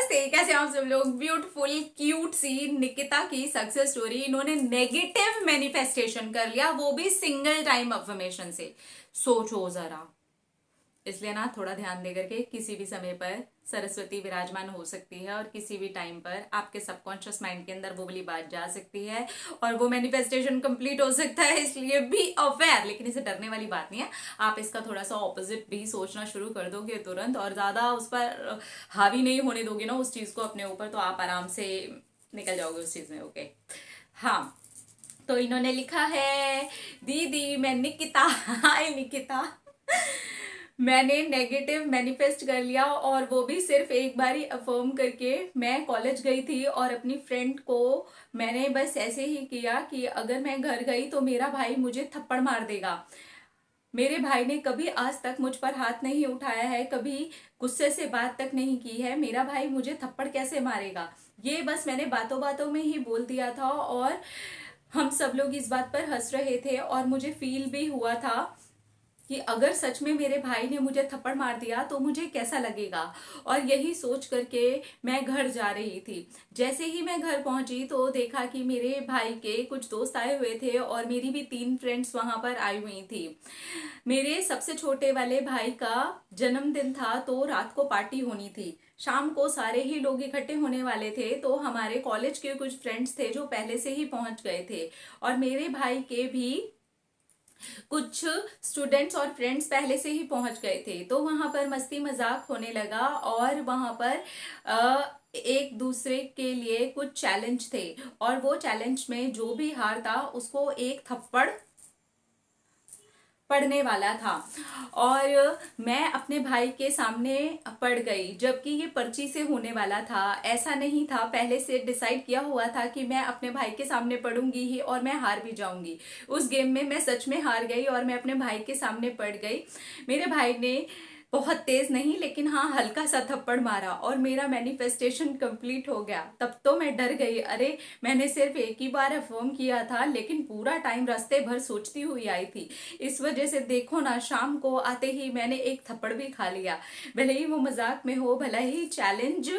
नमस्ते, कैसे हैं आप सब लोग। ब्यूटीफुल क्यूट सी निकिता की सक्सेस स्टोरी। इन्होंने नेगेटिव मैनिफेस्टेशन कर लिया, वो भी सिंगल टाइम अफर्मेशन से। सोचो जरा। इसलिए ना थोड़ा ध्यान दे करके, किसी भी समय पर सरस्वती विराजमान हो सकती है और किसी भी टाइम पर आपके सबकॉन्शियस माइंड के अंदर वो वाली बात जा सकती है और वो मैनिफेस्टेशन कंप्लीट हो सकता है। इसलिए बी अवेयर। लेकिन इसे डरने वाली बात नहीं है। आप इसका थोड़ा सा ऑपोजिट भी सोचना शुरू कर दोगे तुरंत, और ज्यादा उस पर हावी नहीं होने दोगे ना उस चीज को अपने ऊपर, तो आप आराम से निकल जाओगे उस चीज में। ओके, हाँ। तो इन्होंने लिखा है, दीदी मैं निकिता हाय निकिता, मैंने नेगेटिव मैनिफेस्ट कर लिया और वो भी सिर्फ एक बार ही अफर्म करके। मैं कॉलेज गई थी और अपनी फ्रेंड को मैंने बस ऐसे ही किया कि अगर मैं घर गई तो मेरा भाई मुझे थप्पड़ मार देगा। मेरे भाई ने कभी आज तक मुझ पर हाथ नहीं उठाया है, कभी गुस्से से बात तक नहीं की है। मेरा भाई मुझे थप्पड़ कैसे मारेगा, ये बस मैंने बातों बातों में ही बोल दिया था और हम सब लोग इस बात पर हंस रहे थे और मुझे फील भी हुआ था कि अगर सच में मेरे भाई ने मुझे थप्पड़ मार दिया तो मुझे कैसा लगेगा। और यही सोच करके मैं घर जा रही थी। जैसे ही मैं घर पहुंची तो देखा कि मेरे भाई के कुछ दोस्त आए हुए थे और मेरी भी 3 फ्रेंड्स वहां पर आई हुई थी। मेरे सबसे छोटे वाले भाई का जन्मदिन था तो रात को पार्टी होनी थी। शाम को सारे ही लोग इकट्ठे होने वाले थे, तो हमारे कॉलेज के कुछ फ्रेंड्स थे जो पहले से ही पहुंच गए थे और मेरे भाई के भी कुछ स्टूडेंट्स और फ्रेंड्स पहले से ही पहुंच गए थे। तो वहां पर मस्ती मजाक होने लगा और वहां पर एक दूसरे के लिए कुछ चैलेंज थे और वो चैलेंज में जो भी हारता उसको एक थप्पड़ पढ़ने वाला था। और मैं अपने भाई के सामने पढ़ गई, जबकि ये पर्ची से होने वाला था। ऐसा नहीं था, पहले से डिसाइड किया हुआ था कि मैं अपने भाई के सामने पढ़ूंगी ही और मैं हार भी जाऊंगी। उस गेम में मैं सच में हार गई और मैं अपने भाई के सामने पढ़ गई। मेरे भाई ने बहुत तेज नहीं लेकिन हाँ हल्का सा थप्पड़ मारा और मेरा मैनिफेस्टेशन कंप्लीट हो गया। तब तो मैं डर गई। अरे, मैंने सिर्फ एक ही बार अफर्म किया था लेकिन पूरा टाइम रास्ते भर सोचती हुई आई थी। इस वजह से देखो ना, शाम को आते ही मैंने एक थप्पड़ भी खा लिया। भले ही वो मजाक में हो, भले ही चैलेंज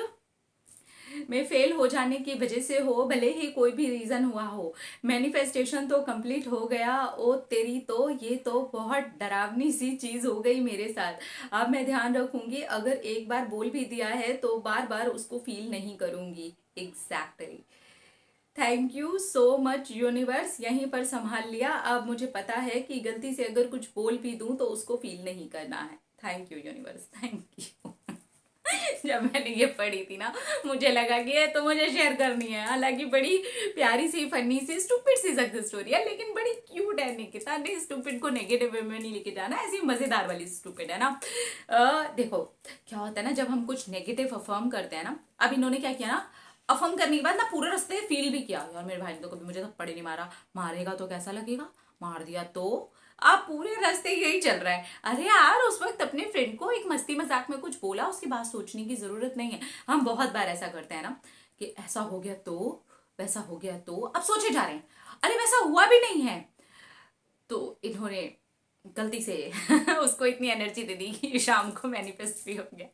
में फेल हो जाने की वजह से हो, भले ही कोई भी रीजन हुआ हो, मैनिफेस्टेशन तो कंप्लीट हो गया। ओ तेरी, तो ये तो बहुत डरावनी सी चीज हो गई मेरे साथ। अब मैं ध्यान रखूंगी, अगर एक बार बोल भी दिया है तो बार बार उसको फील नहीं करूंगी। Exactly. Thank you so much universe, यहीं पर संभाल लिया। अब मुझे पता है कि गलती से अगर कुछ बोल भी दूं तो उसको फील नहीं करना है। Thank you universe, thank you. जब मैंने ये पढ़ी थी ना, मुझे लगा कि ये तो मुझे शेयर करनी है। हालांकि बड़ी प्यारी सी, फनी सी, स्टूपिड सी सक्सेस स्टोरी है, लेकिन बड़ी क्यूट है। निकिता ने स्टूपिड को नेगेटिव वे में नहीं लेके जाना, ऐसी मजेदार वाली स्टूपिड है ना। देखो क्या होता है ना, जब हम कुछ नेगेटिव अफर्म करते हैं ना, अब इन्होंने क्या किया ना, अफर्म करने के बाद ना पूरे रास्ते फील भी किया, यार मेरे भाई ने तो कभी मुझे थप्पड़ ही नहीं मारा, मारेगा तो कैसा लगेगा, मार दिया तो। आप पूरे रास्ते यही चल रहा है। अरे यार, उस वक्त अपने फ्रेंड को एक मस्ती मजाक में कुछ बोला, उसकी बात सोचने की जरूरत नहीं है। हम बहुत बार ऐसा करते हैं ना कि ऐसा हो गया तो, वैसा हो गया तो, अब सोचे जा रहे हैं, अरे वैसा हुआ भी नहीं है। तो इन्होंने गलती से उसको इतनी एनर्जी दे दी कि शाम को मैनिफेस्ट भी हो गया।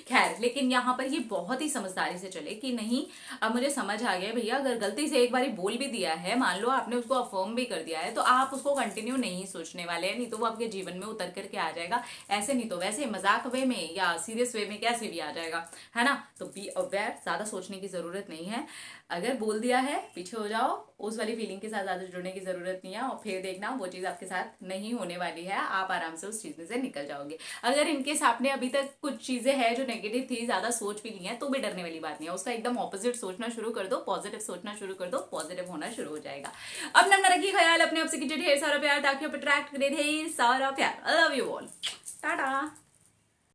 खैर, लेकिन यहाँ पर ये बहुत ही समझदारी से चले कि नहीं, अब मुझे समझ आ गया भैया, अगर गलती से एक बार बोल भी दिया है, मान लो आपने उसको अफर्म भी कर दिया है, तो आप उसको कंटिन्यू नहीं सोचने वाले हैं, नहीं तो वो आपके जीवन में उतर करके आ जाएगा। ऐसे नहीं तो वैसे मजाक वे में या सीरियस वे में कैसे भी आ जाएगा, है ना। तो बी अवेयर, ज्यादा सोचने की जरूरत नहीं है। अगर बोल दिया है, पीछे हो जाओ, उस वाली फीलिंग के साथ ज्यादा जुड़ने की जरूरत नहीं है और फिर देखना वो चीज आपके साथ नहीं होने वाली है। आप आराम से उस चीज में से निकल जाओगे। अगर इनकेस आपने अभी तक कुछ चीजें हैं जो नेगेटिव थी, ज्यादा सोच भी ली है, तो भी डरने वाली बात नहीं है। उसका एकदम ऑपोजिट सोचना शुरू कर दो, पॉजिटिव सोचना शुरू कर दो, पॉजिटिव होना शुरू हो जाएगा। अब नंगा रखिए ख्याल, अपने आप से कीजिए ढेर सारा प्यार ताकि आप अट्रैक्ट करें ढेर सारा प्यार। I love you all, Tata.